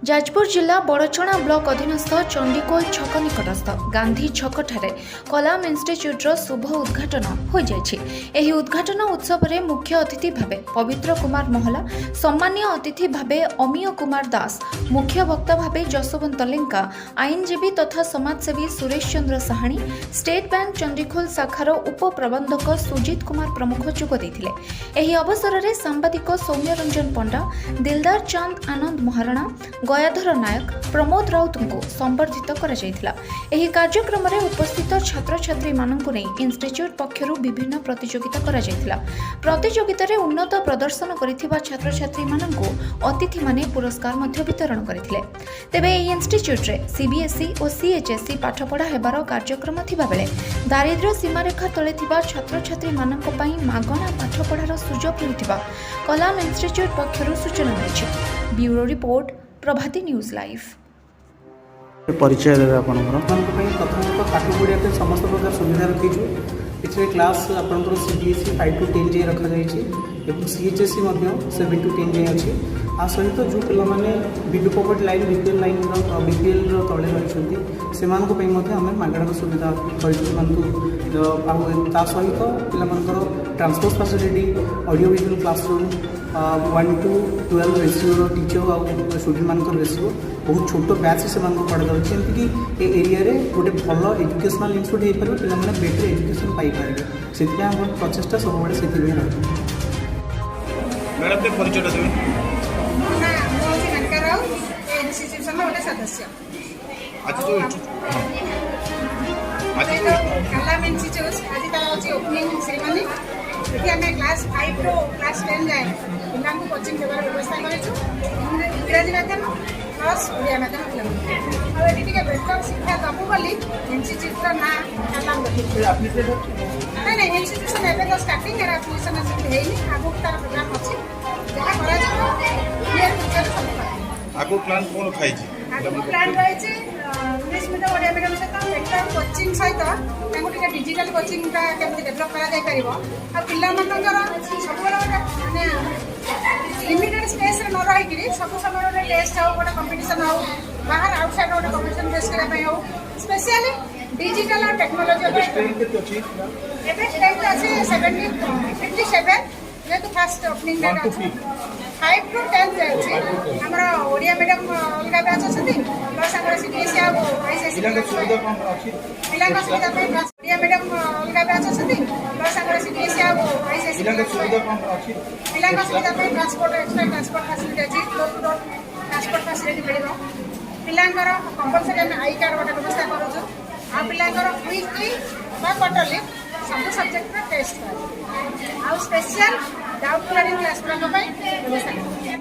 जाजपुर जिला बड़चणा ब्लॉक अधीनस्थ चंडीकोल छक निकटस्थ गांधी छक ठारे कलाम इन्स्टिट्यूटर शुभ उद्घाटन हो जाएछि। उद्घाटन उत्सव में मुख्य अतिथि भावे पवित्र कुमार महला, सम्मानीय अतिथि भावे अमीय कुमार दास, मुख्य वक्ता भावे जसवंत लेंका, आईनजीवी तथा समाजसेवी सुरेश चंद्र साहानी, स्टेट बैंक चंडीखोल शाखार उप प्रबंधक सुजित कुमार प्रमुख जोग देथिले। एही अवसर में सांबादिक सौम्य रंजन पंडा, दिलदार चांद आनंद महाराणा, गयाधर नायक, प्रमोद राउत को संबर्धित करा जायथिला। एही कार्यक्रम में उपस्थित छात्र छात्री माननकु नै इंस्टीट्यूट पक्षरु विभिन्न प्रतियोगिता करा जायथिला। प्रतियोगिता रे उन्नत प्रदर्शन करिथिबा छात्र छात्री माननकु अतिथि माने पुरस्कार मध्ये वितरण करथिले। तेबे एही इंस्टीट्यूट रे सीबीएसई और सीएचएसई पाठपढ़ा हेबार कार्यक्रम थिबा बेले दारिद्र्य सीमारेखा तले थिबा छात्र छात्री माननक पई मागणा पाठपढ़ार सुजोग मिलिथिबा कलाम इंस्टीट्यूट पक्षरु सूचना मिलिछि। ब्यूरो रिपोर्ट प्रभाती न्यूज लाइव। परिचय देवे आपनकर प्रथम पाठ पढ़ा समस्त प्रकार सुविधा रखीचु। इसमें क्लास आपंकर सीबीएसई 5 to 10 जाए रखा जाए, सीएचएसई 7 to 10 जाए अच्छी। आ सहित जो पे BP poverty line BPL line BPL तले रही से आम मागणा सुविधा ता सहित पे transport facility, audio visual classroom, 1 to 12 ratio teacher आउ स्टूडेंट मान रेसीओ बहुत छोट बैच से पढ़ा जाऊँगी। एमतीक एरिया गोटे भल एजुकेशनल इनस्टिट्यूट हो पार पे बेटर एजुकेशन पाइपर से प्रचेषा सब से कलाम इंस्टीट्यूट आज तार ओपनिंग सेरेमनी ये आम क्लास 5 रू क्लास 10 जाए पिला कोचिंग देवार व्यवस्था करूँ। इंग्राजी माध्यम प्लस ओडिया माध्यम पिला टे बेटर शिक्षा दबू बोली इंस्टीट्यूट ना कलाम नहीं नहीं इंस्टीट्यूशन एवं तो स्टार्टिंग एप्लिकेशन आगुक तार प्रोग्राम अच्छी जहाँ आगो प्लान कौन खाई आगु प्लान रही इंग्लिश मीडियम ओडिया मीडियम सहित बेटर कोचिंग सहित डिजिटल कोचिंग केमती डेभलप कर सब माने लिमिटेड स्पेस रे न रही सब समय टेस्ट हो गोटे कंपटीशन हो बाहर आउटसाइड गोटे कंपटीशन फेस करने हो स्पेशली डिजिटल और टेक्नोलोजी स्ट्रेंथ अच्छे 57 जेहतु फास्ट ओपनिंग डेट 5 to 10 जाए आम ओडिया मीडियम अलग बैच अच्छे प्लस आम सीबीएसई आईसीएसई पिला सुविधा ओडिया मीडियम अलग बैच अच्छे प्लस आम सीबीएसई आईसीएसई पिला सुविधा ट्रांसपोर्ट एक्सट्रा ट्रांसपोर्ट फैसिलिटी अच्छी door to door transport facility मिल पिलांकर कंपलसरी आम आई कार्ड गोटे व्यवस्था करूँ आ पिलांकर वीकली क्वार्टरली सब सब्जेक्ट टेस्ट आउ स्पेशल डाउट क्लियरिंग क्लास व्यवस्था